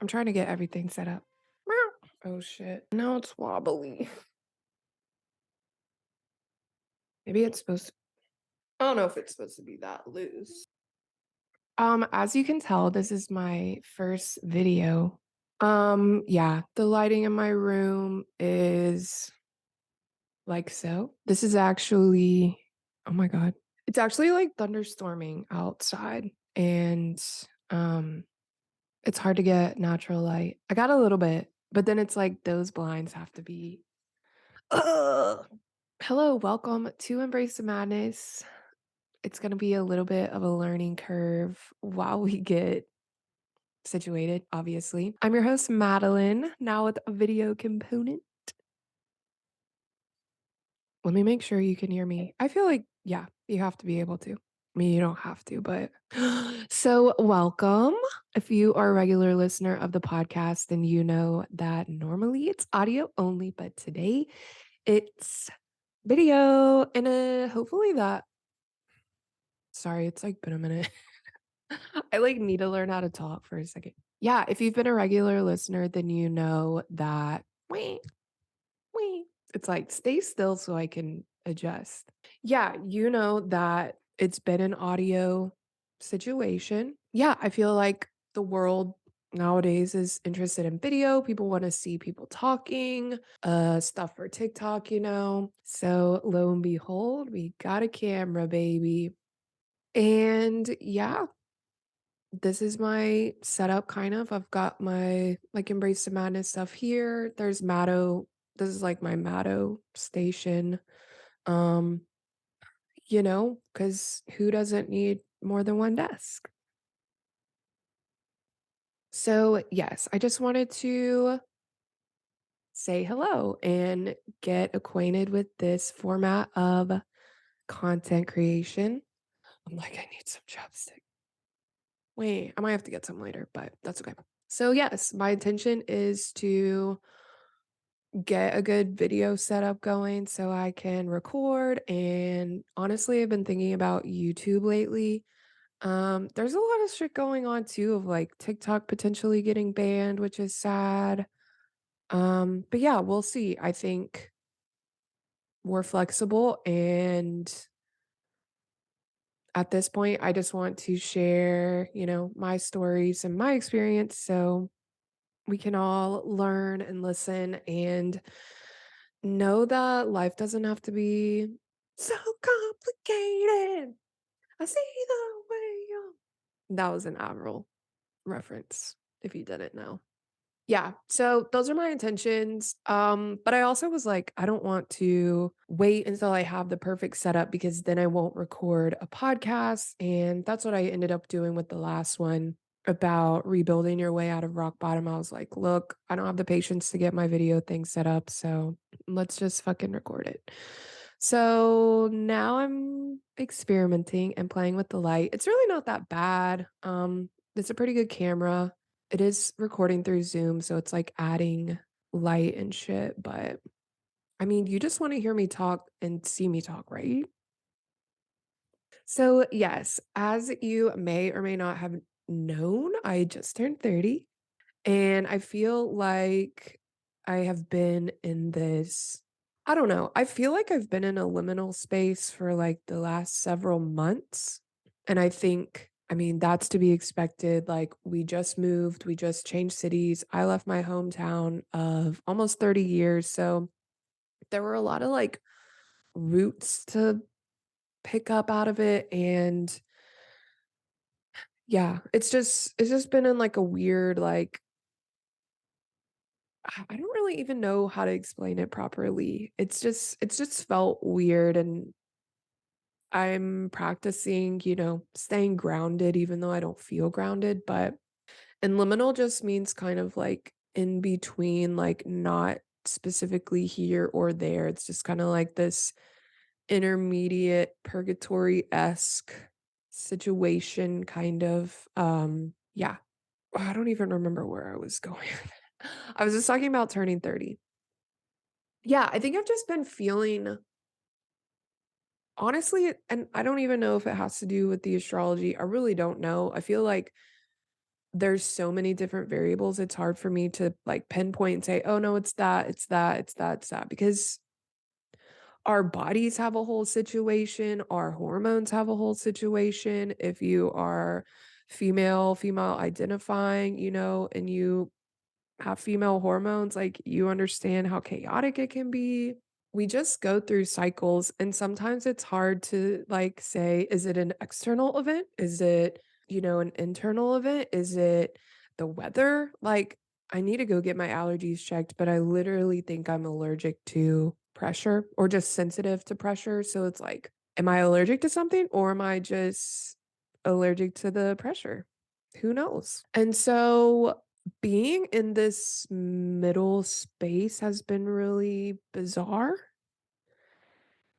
I'm trying to get everything set up. Meow. Oh shit. Now it's wobbly. Maybe it's supposed to, I don't know if it's supposed to be that loose. As you can tell, this is my first video. Yeah, the lighting in my room is like so. This is actually, oh my God. It's actually like thunderstorming outside and um it's hard to get natural light. I got a little bit, but then it's like those blinds have to be. Ugh. Hello, welcome to Embrace the Madness. It's going to be a little bit of a learning curve while we get situated, obviously. I'm your host, Madeline, now with a video component. Let me make sure you can hear me. I feel like, yeah, you have to be able to. I mean, you don't have to, but so welcome. If you are a regular listener of the podcast, then you know that normally it's audio only, but today it's video and hopefully that, sorry, it's like been a minute. I like need to learn how to talk for a second. Yeah, if you've been a regular listener, then you know that wee. It's like stay still so I can adjust. Yeah, you know that it's been an audio situation. Yeah, I feel like the world nowadays is interested in video. People want to see people talking, stuff for TikTok, you know. So lo and behold, we got a camera, baby. And yeah, this is my setup kind of. I've got my like Embrace the Madness stuff here. There's Matto. This is like my Matto station. Um, because who doesn't need more than one desk? So, yes, I just wanted to say hello and get acquainted with this format of content creation. I'm like, I need some chapstick. Wait, I might have to get some later, but that's okay. So, yes, my intention is to get a good video setup going so I can record. And honestly, I've been thinking about YouTube lately. There's a lot of shit going on too of like TikTok potentially getting banned, which is sad. But yeah, we'll see. I think we're flexible and at this point I just want to share, my stories and my experience so we can all learn and listen and know that life doesn't have to be so complicated. I see the way you. That was an Avril reference, if you didn't know. Yeah, so those are my intentions. But I also was like, I don't want to wait until I have the perfect setup because then I won't record a podcast. And that's what I ended up doing with the last one about rebuilding your way out of rock bottom. I was like, look, I don't have the patience to get my video thing set up. So let's just fucking record it. So now I'm experimenting and playing with the light. It's really not that bad. It's a pretty good camera. It is recording through Zoom, so it's like adding light and shit. But I mean, you just want to hear me talk and see me talk, right? So, yes, as you may or may not have known, I just turned 30 and I feel like I have been in this. I don't know. I feel like I've been in a liminal space for like the last several months. And I think, I mean, that's to be expected. Like, we just moved, we just changed cities. I left my hometown of almost 30 years. So there were a lot of like roots to pick up out of it. And yeah, it's just been in like a weird, like, I don't really even know how to explain it properly. It's just felt weird and I'm practicing, staying grounded even though I don't feel grounded, but and liminal just means kind of like in between, like not specifically here or there. It's just kind of like this intermediate purgatory-esque situation kind of. Yeah. I don't even remember where I was going. I was just talking about turning 30. Yeah, I think I've just been feeling honestly, and I don't even know if it has to do with the astrology. I really don't know. I feel like there's so many different variables, it's hard for me to, like, pinpoint and say, "Oh, no, it's that, it's that, it's that, it's that," because our bodies have a whole situation, our hormones have a whole situation. If you are female identifying, and you have female hormones, like, you understand how chaotic it can be. We just go through cycles, and sometimes it's hard to, like, say, is it an external event? Is it, an internal event? Is it the weather? Like, I need to go get my allergies checked, but I literally think I'm allergic to pressure or just sensitive to pressure. So it's like, am I allergic to something or am I just allergic to the pressure? Who knows? And so being in this middle space has been really bizarre,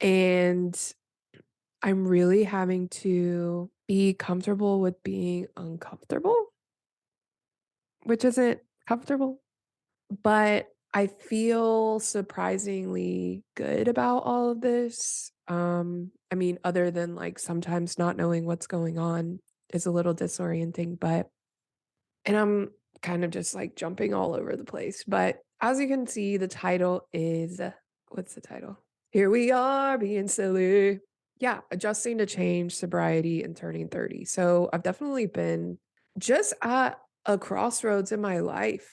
and I'm really having to be comfortable with being uncomfortable, which isn't comfortable, but I feel surprisingly good about all of this. I mean, other than, like, sometimes not knowing what's going on is a little disorienting, but and I'm kind of just, like, jumping all over the place, but as you can see, the title is what's the title? Here we are being silly. Yeah, adjusting to change, sobriety, and turning 30. So, I've definitely been just at a crossroads in my life,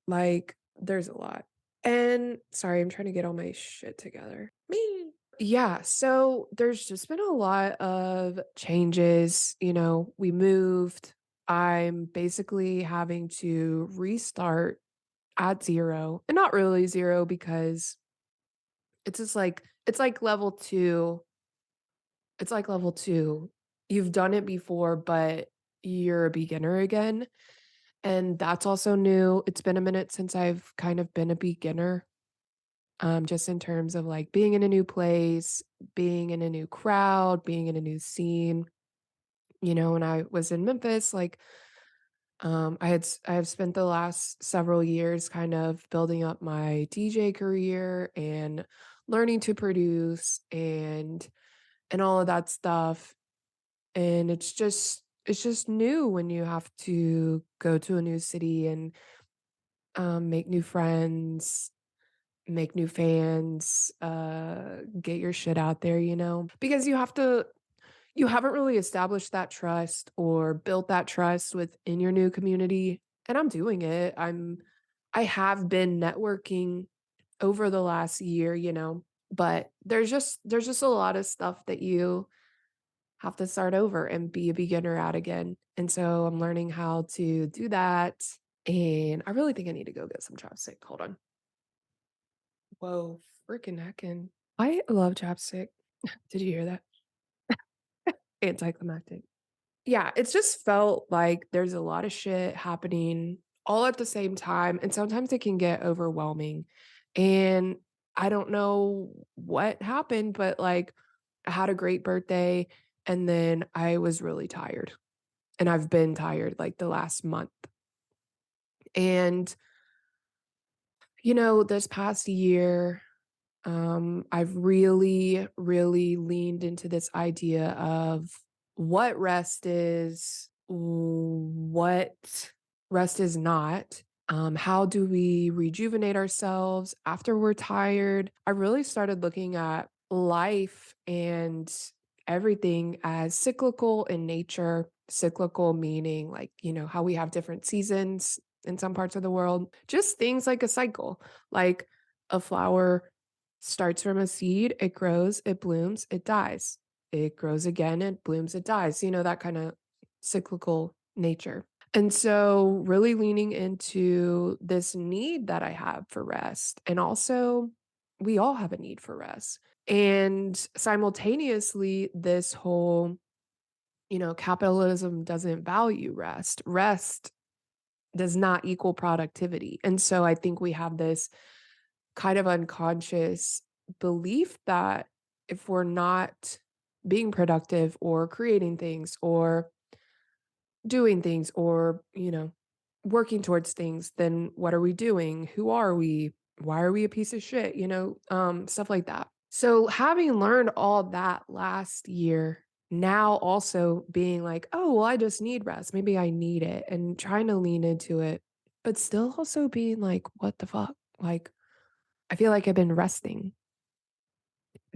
Like, there's a lot. And sorry, I'm trying to get all my shit together. Man. Yeah, so there's just been a lot of changes, we moved. I'm basically having to restart at 0, and not really 0 because it's just like it's like level 2. You've done it before, but you're a beginner again, and that's also new. It's been a minute since I've kind of been a beginner. Just in terms of, like, being in a new place, being in a new crowd, being in a new scene. When I was in Memphis, like, I have spent the last several years kind of building up my DJ career and learning to produce and all of that stuff, and it's just new when you have to go to a new city and, make new friends, make new fans, get your shit out there, Because you haven't really established that trust or built that trust within your new community, and I'm doing it. I have been networking over the last year, but there's just a lot of stuff that you have to start over and be a beginner at again. And so I'm learning how to do that, and I really think I need to go get some chapstick. Hold on. Whoa, freaking heckin'. I love chapstick. Did you hear that? Anticlimactic. Yeah, it's just felt like there's a lot of shit happening all at the same time, and sometimes it can get overwhelming. And I don't know what happened, but, like, I had a great birthday, and then I was really tired, and I've been tired, like, the last month. And, this past year, I've really, really leaned into this idea of what rest is, what rest is not. How do we rejuvenate ourselves after we're tired? I really started looking at life and everything as cyclical in nature. Cyclical meaning, like, how we have different seasons in some parts of the world, just things like a cycle, like a flower starts from a seed, it grows, it blooms, it dies. It grows again, it blooms, it dies, that kind of cyclical nature. And so, really leaning into this need that I have for rest. And also, we all have a need for rest. And simultaneously, this whole, capitalism doesn't value rest. Rest does not equal productivity. And so, I think we have this kind of unconscious belief that if we're not being productive or creating things or doing things or, working towards things, then what are we doing? Who are we? Why are we a piece of shit? Stuff like that. So having learned all that last year, now also being like, "Oh, well, I just need rest. Maybe I need it," and trying to lean into it, but still also being like, "What the fuck?" Like, I feel like I've been resting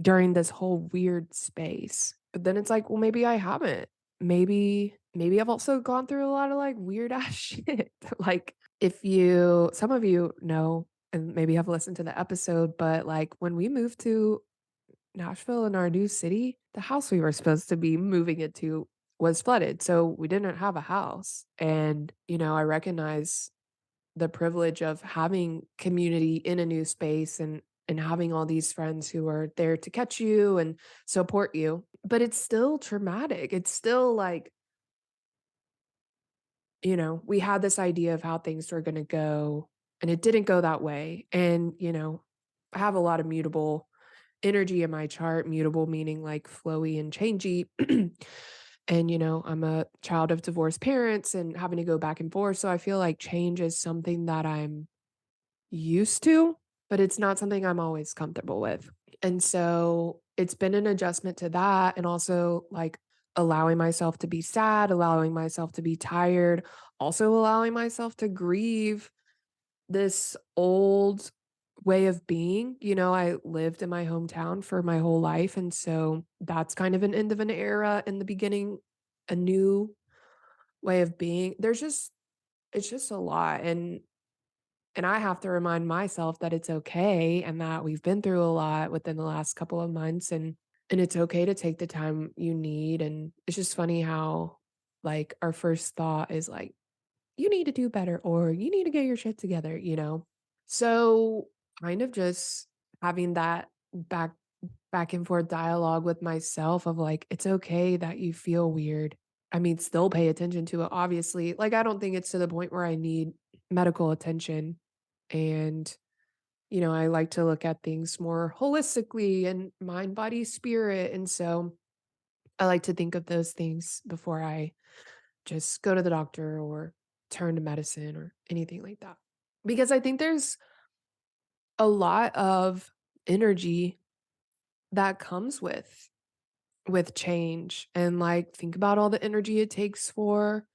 during this whole weird space. But then it's like, well, maybe I haven't. Maybe I've also gone through a lot of like weird ass shit. Like if you some of you know and maybe have listened to the episode, but like when we moved to Nashville in our new city, the house we were supposed to be moving into was flooded. So we didn't have a house. And, I recognize the privilege of having community in a new space and having all these friends who are there to catch you and support you. But it's still traumatic. It's still like, we had this idea of how things were going to go and it didn't go that way. And, I have a lot of mutable energy in my chart, mutable meaning like flowy and changey. And, I'm a child of divorced parents and having to go back and forth. So I feel like change is something that I'm used to, but it's not something I'm always comfortable with. And so it's been an adjustment to that and also like allowing myself to be sad, allowing myself to be tired, also allowing myself to grieve this old way of being. I lived in my hometown for my whole life. And so that's kind of an end of an era in the beginning, a new way of being. It's just a lot. And I have to remind myself that it's okay and that we've been through a lot within the last couple of months and it's okay to take the time you need. And it's just funny how like our first thought is like, you need to do better or you need to get your shit together. So kind of just having that back and forth dialogue with myself of like, it's okay that you feel weird. I mean, still pay attention to it, obviously. Like, I don't think it's to the point where I need medical attention. And, I like to look at things more holistically and mind, body, spirit. And so I like to think of those things before I just go to the doctor or turn to medicine or anything like that. Because I think there's a lot of energy that comes with change and like think about all the energy it takes for,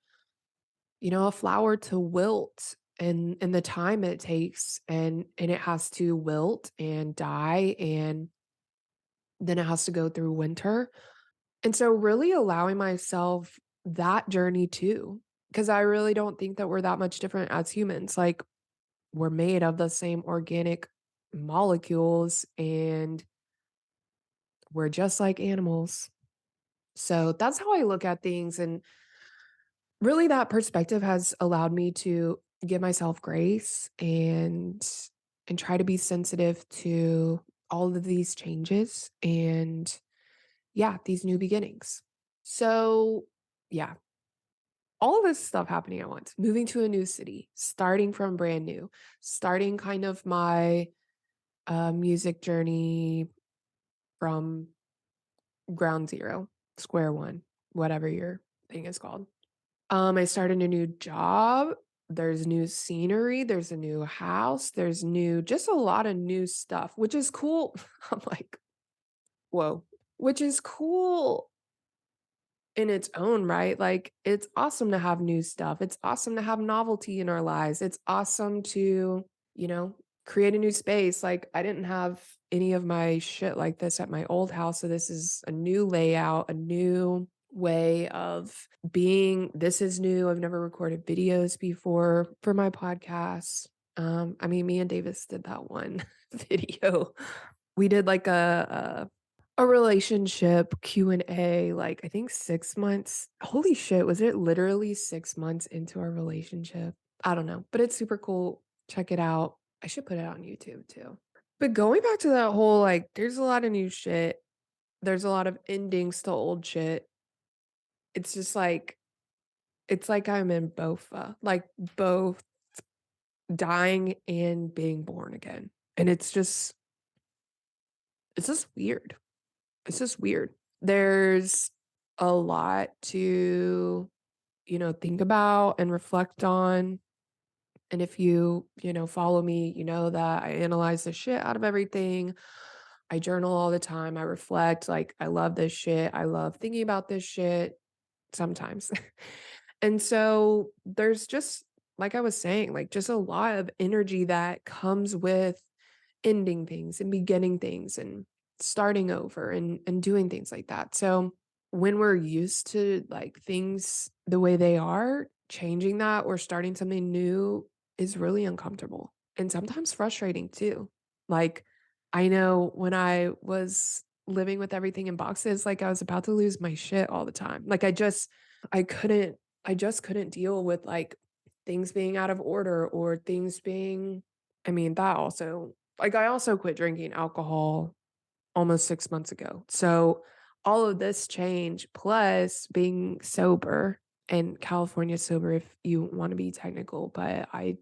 a flower to wilt and the time it takes and it has to wilt and die and then it has to go through winter. And so really allowing myself that journey too, because I really don't think that we're that much different as humans. Like we're made of the same organic molecules and we're just like animals. So that's how I look at things. And really that perspective has allowed me to give myself grace and try to be sensitive to all of these changes and yeah, these new beginnings. So, yeah, all of this stuff happening at once, moving to a new city, starting from brand new, starting kind of my music journey from ground zero, square one, whatever your thing is called. I started a new job. There's new scenery. There's a new house. There's just a lot of new stuff, which is cool. I'm like, whoa, which is cool in its own right. Like, it's awesome to have new stuff. It's awesome to have novelty in our lives. It's awesome to, you know, create a new space. Like, I didn't have any of my shit like this at my old house. So, this is a new layout, a new way of being. This is new. I've never recorded videos before for my podcast. I mean, me and Davis did that one video. We did like a relationship Q&A, like, I think 6 months. Holy shit, was it literally 6 months into our relationship? I don't know, but it's super cool. Check it out. I should put it on YouTube too. But going back to that whole, like, there's a lot of new shit. There's a lot of endings to old shit. It's just like it's like I'm in both, like, both dying and being born again. And it's just weird. It's just weird. There's a lot to, think about and reflect on. And if you follow me, you know that I analyze the shit out of everything. I journal all the time. I reflect, like, I love this shit. I love thinking about this shit sometimes. And so there's just, like I was saying, like just a lot of energy that comes with ending things and beginning things and starting over and doing things like that. So when we're used to like things the way they are, changing that or starting something new is really uncomfortable and sometimes frustrating too. Like I know when I was living with everything in boxes, like I was about to lose my shit all the time. Like I couldn't I just couldn't deal with like things being out of order or things being I mean, that also like, I also quit drinking alcohol almost 6 months ago. So, all of this change plus being sober and California sober if you wanna be technical, but I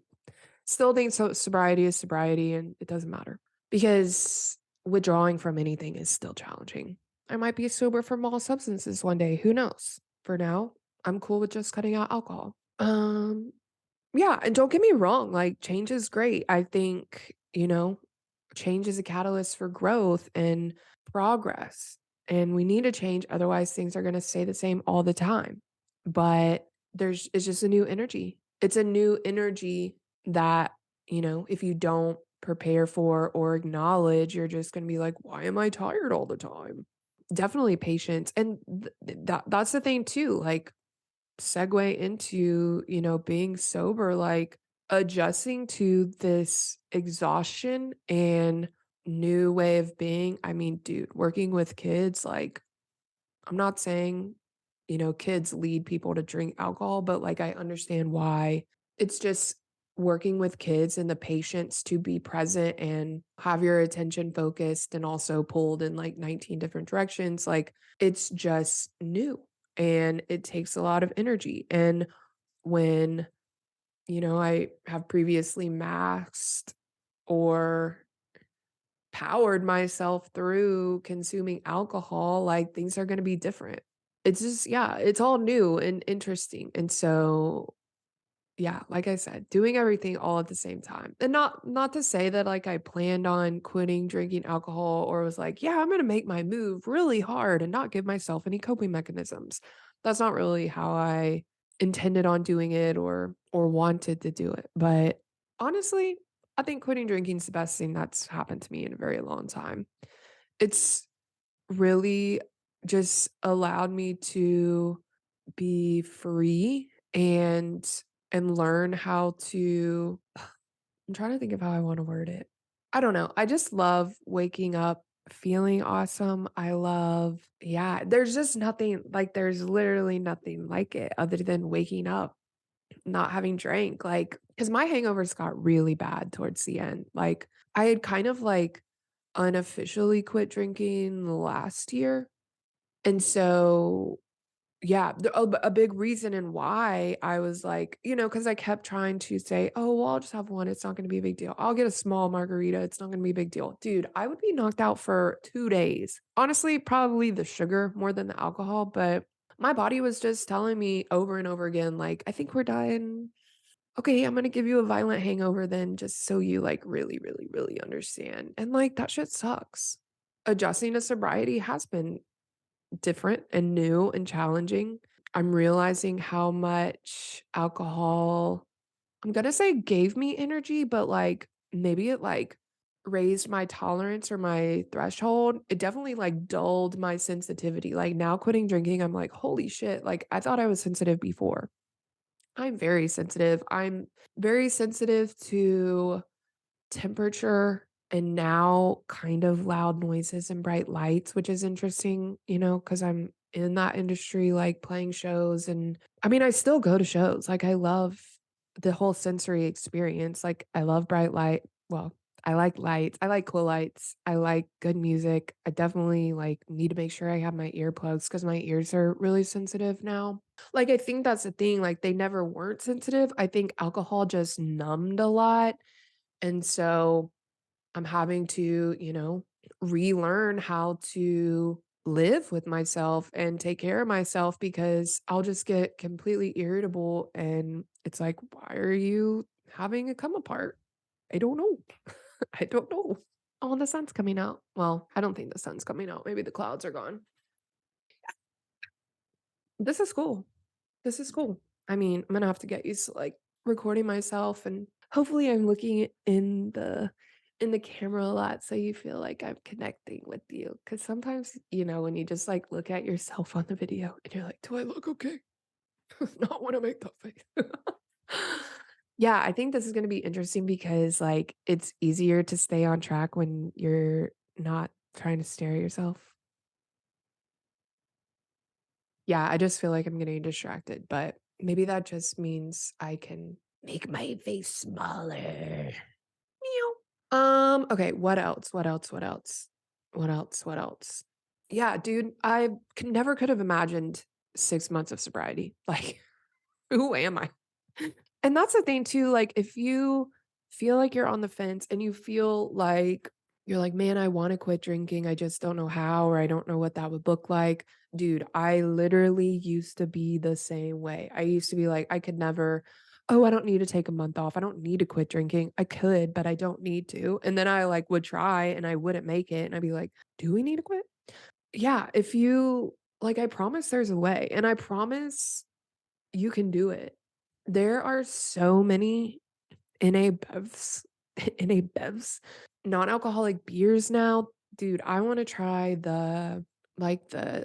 still think sobriety is sobriety and it doesn't matter because withdrawing from anything is still challenging. I might be sober from all substances one day, who knows? For now, I'm cool with just cutting out alcohol. Yeah, and don't get me wrong, like, change is great. I think, change is a catalyst for growth and progress, and we need to change, otherwise things are gonna stay the same all the time. But it's just a new energy. It's a new energy that, if you don't prepare for or acknowledge, you're just gonna be like, "Why am I tired all the time?" Definitely patience, and that's the thing too, like segue into, being sober, like adjusting to this exhaustion and new way of being. I mean, dude, working with kids, like, I'm not saying, kids lead people to drink alcohol, but like I understand why it's just working with kids and the patience to be present and have your attention focused and also pulled in like 19 different directions. Like it's just new and it takes a lot of energy. And when, I have previously masked or powered myself through consuming alcohol, like things are going to be different. It's just, yeah, it's all new and interesting. And so, yeah, like I said, doing everything all at the same time. And not to say that like I planned on quitting drinking alcohol or was like, yeah, I'm going to make my move really hard and not give myself any coping mechanisms. That's not really how I intended on doing it or wanted to do it. But honestly, I think quitting drinking is the best thing that's happened to me in a very long time. It's really just allowed me to be free and learn how to I'm trying to think of how I wanna word it. I don't know. I just love waking up feeling awesome. I love yeah, there's just nothing like, there's literally nothing like it other than waking up, not having drank, like because my hangovers got really bad towards the end. Like, I had kind of, like, unofficially quit drinking last year, and so yeah, a big reason and why I was like, because I kept trying to say, "Oh, well, I'll just have one, it's not gonna be a big deal. I'll get a small margarita, it's not gonna be a big deal." Dude, I would be knocked out for 2 days. Honestly, probably the sugar more than the alcohol, but my body was just telling me over and over again, like, "I think we're done. Okay, I'm gonna give you a violent hangover then just so you, like, really, really, really understand." And, like, that shit sucks. Adjusting to sobriety has been different and new and challenging. I'm realizing how much alcohol I'm gonna say gave me energy, but, like, maybe it, like, raised my tolerance or my threshold. It definitely, like, dulled my sensitivity. Like, now quitting drinking, I'm like, "Holy shit." Like, I thought I was sensitive before. I'm very sensitive. I'm very sensitive to temperature and now kind of loud noises and bright lights, which is interesting, because I'm in that industry, like playing shows. And I mean, I still go to shows. Like, I love the whole sensory experience. Like, I love bright light. Well, I like lights. I like cool lights. I like good music. I definitely like need to make sure I have my earplugs because my ears are really sensitive now. Like, I think that's the thing. Like, they never weren't sensitive. I think alcohol just numbed a lot and so I'm having to, relearn how to live with myself and take care of myself because I'll just get completely irritable and it's like, why are you having a come apart? I don't know. I don't know. Oh, the sun's coming out. Well, I don't think the sun's coming out. Maybe the clouds are gone. This is cool. This is cool. I mean, I'm gonna have to get used to like recording myself and hopefully I'm looking in the camera a lot so you feel like I'm connecting with you. Cause sometimes, when you just like look at yourself on the video and you're like, do I look okay? Not want to make that face. Yeah, I think this is gonna be interesting because like it's easier to stay on track when you're not trying to stare at yourself. Yeah, I just feel like I'm getting distracted, but maybe that just means I can make my face smaller. Meow. Okay, what else? What else? What else? What else? What else? Yeah, dude, I never could have imagined 6 months of sobriety. Like, who am I? And that's the thing too, like, if you feel like you're on the fence and you feel like you're like, "Man, I wanna quit drinking, I just don't know how, or I don't know what that would look like." Dude, I literally used to be the same way. I used to be like, I could never, "Oh, I don't need to take a month off. I don't need to quit drinking. I could, but I don't need to." And then I, like, would try and I wouldn't make it, and I'd be like, "Do we need to quit?" Yeah, if you like, I promise there's a way, and I promise you can do it. There are so many NA bevs NA bevs, non-alcoholic beers now. Dude, I wanna try the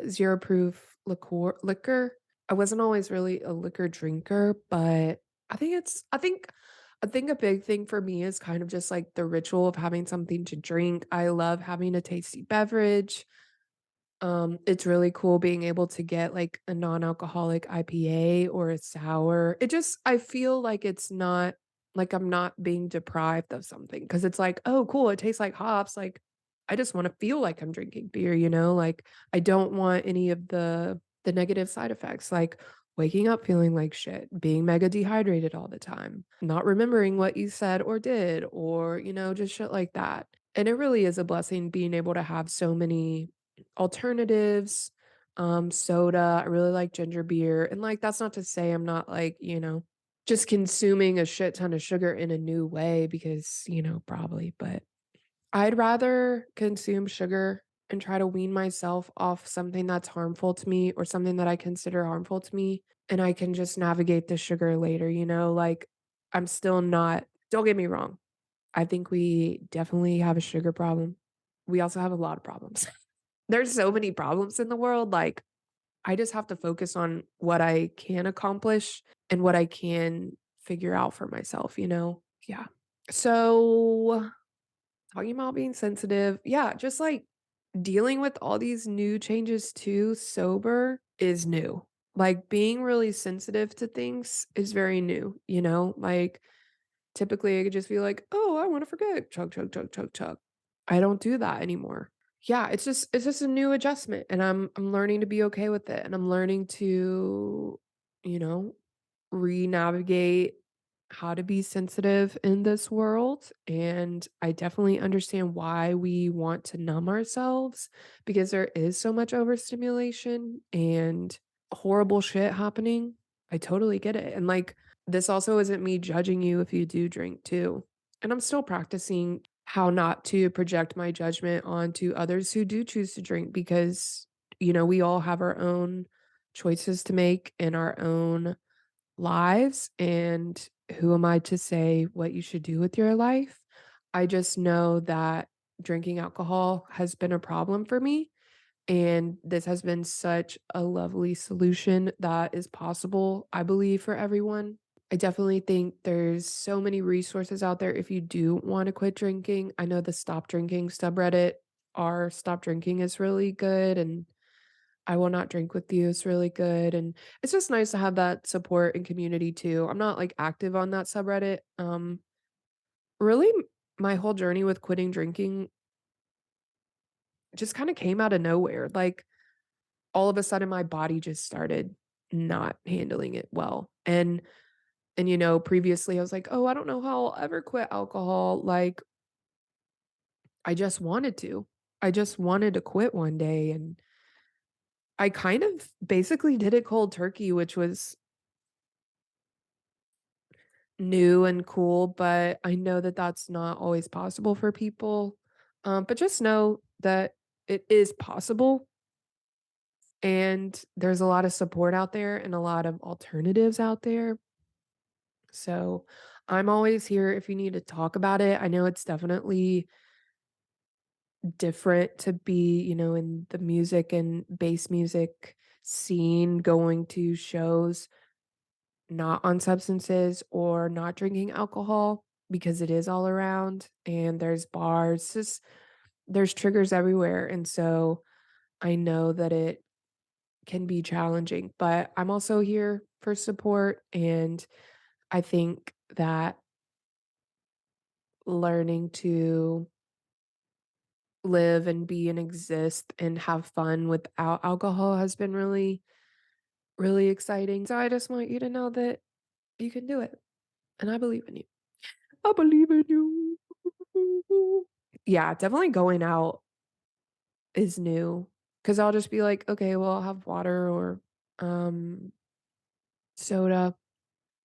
0 proof liquor. I wasn't always really a liquor drinker, but I think a big thing for me is kind of just, like, the ritual of having something to drink. I love having a tasty beverage. It's really cool being able to get, like, a non-alcoholic IPA or a sour. I feel like it's not like I'm not being deprived of something because it's like, "Oh, cool, it tastes like hops," like, I just wanna feel like I'm drinking beer, you know? Like, I don't want any of the negative side effects, like waking up feeling like shit, being mega dehydrated all the time, not remembering what you said or did, or, just shit like that. And it really is a blessing being able to have so many alternatives, soda, I really like ginger beer, and, like, that's not to say I'm not, like, just consuming a shit ton of sugar in a new way because, probably, but I'd rather consume sugar and try to wean myself off something that's harmful to me or something that I consider harmful to me, and I can just navigate the sugar later, like, I'm still not don't get me wrong, I think we definitely have a sugar problem. We also have a lot of problems. There's so many problems in the world, like, I just have to focus on what I can accomplish and what I can figure out for myself, you know? Yeah. So, talking about being sensitive, yeah, just, like, dealing with all these new changes too sober is new. Like, being really sensitive to things is very new, you know? Like, typically, I could just be like, "Oh, I wanna forget." Chug, chug, chug, chug, chug. I don't do that anymore. Yeah, it's just a new adjustment, and I'm learning to be okay with it, and I'm learning to, you know, re-navigate how to be sensitive in this world, and I definitely understand why we want to numb ourselves because there is so much overstimulation and horrible shit happening. I totally get it, and, like, this also isn't me judging you if you do drink too, and I'm still practicing how not to project my judgment onto others who do choose to drink because, we all have our own choices to make in our own lives, and who am I to say what you should do with your life? I just know that drinking alcohol has been a problem for me, and this has been such a lovely solution that is possible, I believe, for everyone. I definitely think there's so many resources out there if you do wanna quit drinking. I know the stop drinking subreddit, our stop drinking is really good, and I will not drink with you is really good, and it's just nice to have that support and community too. I'm not, like, active on that subreddit. Really, my whole journey with quitting drinking just kinda came out of nowhere, like, all of a sudden, my body just started not handling it well, and, previously, I was like, "Oh, I don't know how I'll ever quit alcohol," like, I just wanted to. I just wanted to quit one day, and I kind of basically did it cold turkey, which was new and cool, but I know that that's not always possible for people. But just know that it is possible and there's a lot of support out there and a lot of alternatives out there. So I'm always here if you need to talk about it. I know it's definitely different to be, in the music and bass music scene, going to shows not on substances or not drinking alcohol because it is all around and there's bars, just there's triggers everywhere. And so I know that it can be challenging, but I'm also here for support. And I think that learning to live and be and exist and have fun without alcohol has been really, really exciting. So I just want you to know that you can do it. And I believe in you. I believe in you. Yeah, definitely going out is new because I'll just be like, okay, well, I'll have water or um soda.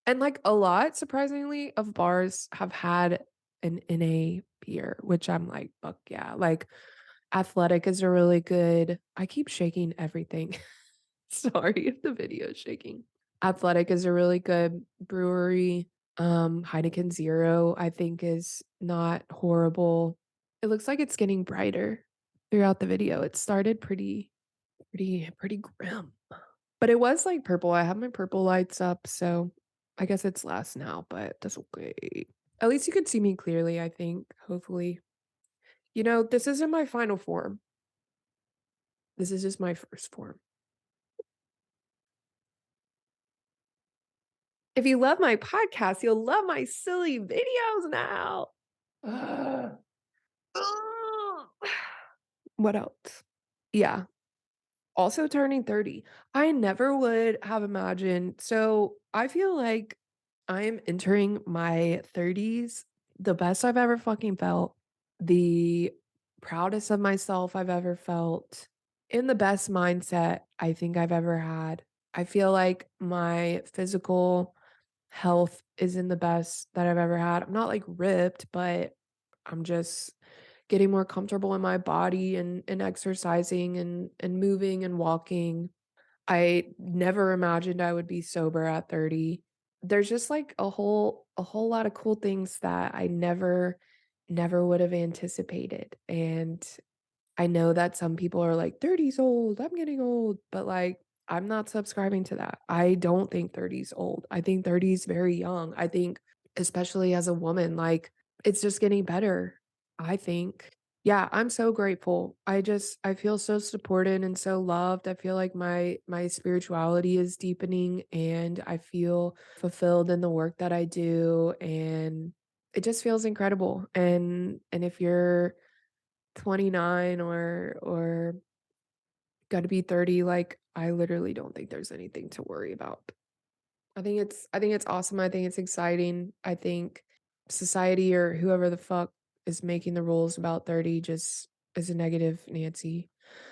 And like a lot, surprisingly, of bars have had an NA beer, which I'm like, fuck yeah. Like Athletic is a really good I keep shaking everything. Sorry if the video is shaking. Athletic is a really good brewery. Heineken Zero, I think, is not horrible. It looks like it's getting brighter throughout the video. It started pretty grim. But it was like purple. I have my purple lights up, so I guess it's less now, but that's okay. At least you could see me clearly, I think, hopefully. This isn't my final form. This is just my first form. If you love my podcast, you'll love my silly videos now. Ugh. Ugh. What else? Yeah, also turning 30. I never would have imagined. So I feel like I am entering my 30s the best I've ever fucking felt, the proudest of myself I've ever felt, in the best mindset I think I've ever had. I feel like my physical health is in the best that I've ever had. I'm not like ripped, but I'm just getting more comfortable in my body and exercising and moving and walking. I never imagined I would be sober at 30. There's just like a whole lot of cool things that I never would have anticipated. And I know that some people are like, 30's old, I'm getting old, but like, I'm not subscribing to that. I don't think 30's old. I think 30's very young. I think, especially as a woman, like, it's just getting better, I think. Yeah, I'm so grateful. I feel so supported and so loved. I feel like my spirituality is deepening and I feel fulfilled in the work that I do and it just feels incredible. And if you're 29 or gotta be 30, like, I literally don't think there's anything to worry about. I think it's awesome, I think it's exciting, I think society or whoever the fuck is making the rules about 30 just is a negative Nancy.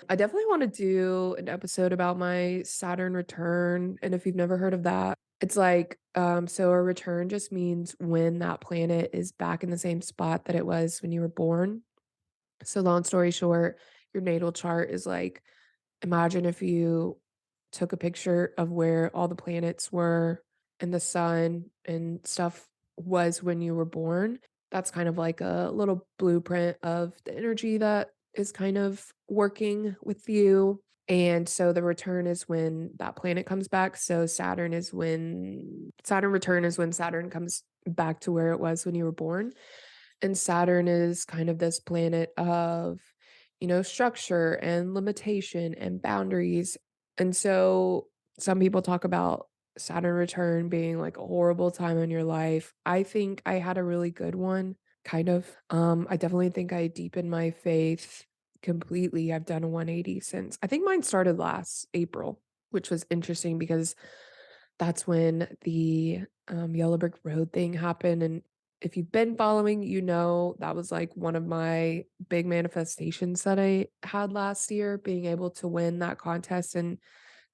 I definitely wanna do an episode about my Saturn return, and if you've never heard of that, it's like, so a return just means when that planet is back in the same spot that it was when you were born. So long story short, your natal chart is like, imagine if you took a picture of where all the planets were and the sun and stuff was when you were born. That's kind of like a little blueprint of the energy that is kind of working with you. And so the return is when that planet comes back. So Saturn return is when Saturn comes back to where it was when you were born. And Saturn is kind of this planet of, structure and limitation and boundaries. And so some people talk about Saturn return being like a horrible time in your life. I think I had a really good one, kind of. I definitely think I deepened my faith completely. I've done a 180 since. I think mine started last April, which was interesting because that's when the, Yellow Brick Road thing happened, and if you've been following, that was, like, one of my big manifestations that I had last year, being able to win that contest and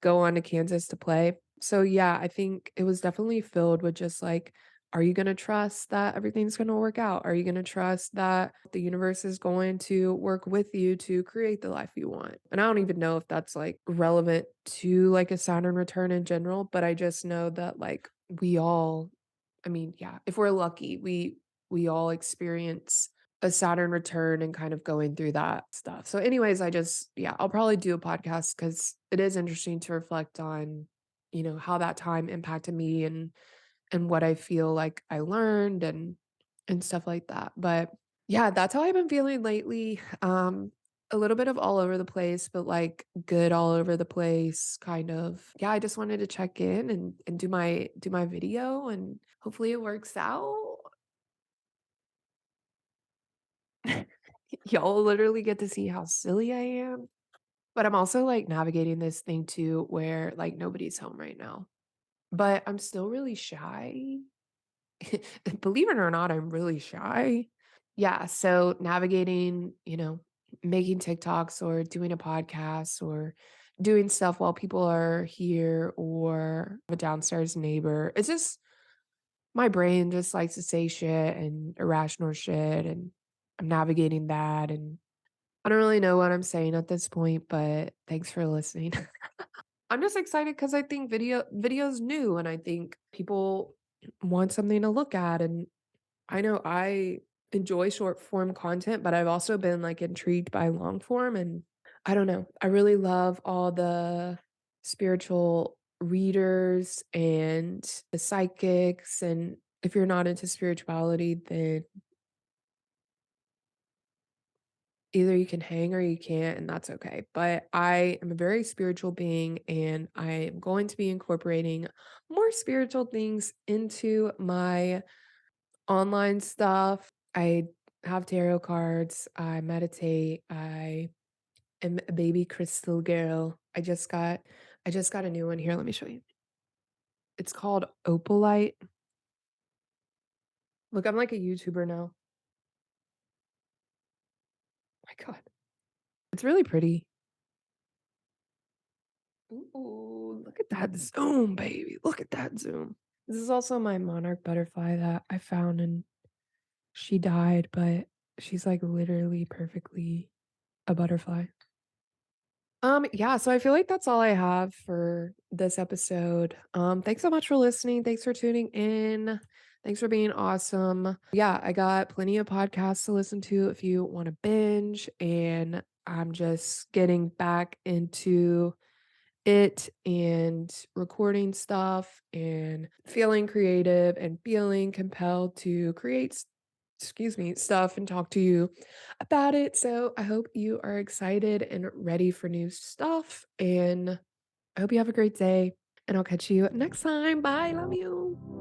go on to Kansas to play. So, yeah, I think it was definitely filled with just, like, Are you gonna trust that everything's gonna work out? Are you gonna trust that the universe is going to work with you to create the life you want? And I don't even know if that's, like, relevant to, like, a Saturn return in general, but I just know that, like, we all I mean, yeah, if we're lucky, we all experience a Saturn return and kind of going through that stuff. So anyways, I just yeah, I'll probably do a podcast because it is interesting to reflect on, how that time impacted me and what I feel like I learned and stuff like that. But yeah, that's how I've been feeling lately. A little bit of all over the place, but like good all over the place kind of. Yeah, I just wanted to check in and do my video and hopefully it works out. Y'all literally get to see how silly I am. But I'm also like navigating this thing too where like nobody's home right now. But I'm still really shy. Believe it or not, I'm really shy. Yeah, so navigating, making TikToks or doing a podcast or doing stuff while people are here or a downstairs neighbor. It's just my brain just likes to say shit and irrational shit and I'm navigating that and I don't really know what I'm saying at this point, but thanks for listening. I'm just excited because I think video's new and I think people want something to look at and I know I enjoy short form content, but I've also been like intrigued by long form and I don't know. I really love all the spiritual readers and the psychics and if you're not into spirituality, then either you can hang or you can't, and that's okay. But I am a very spiritual being, and I am going to be incorporating more spiritual things into my online stuff. I have tarot cards, I meditate, I am a baby crystal girl. I just got a new one here. Let me show you. It's called Opalite. Look, I'm like a YouTuber now. My God. It's really pretty. Ooh, look at that zoom, baby. Look at that zoom. This is also my monarch butterfly that I found and she died, but she's like literally perfectly a butterfly. Yeah, so I feel like that's all I have for this episode. Thanks so much for listening. Thanks for tuning in. Thanks for being awesome. Yeah, I got plenty of podcasts to listen to if you want to binge, and I'm just getting back into it and recording stuff and feeling creative and feeling compelled to create excuse me stuff and talk to you about it. So I hope you are excited and ready for new stuff and I hope you have a great day and I'll catch you next time. Bye. Love you.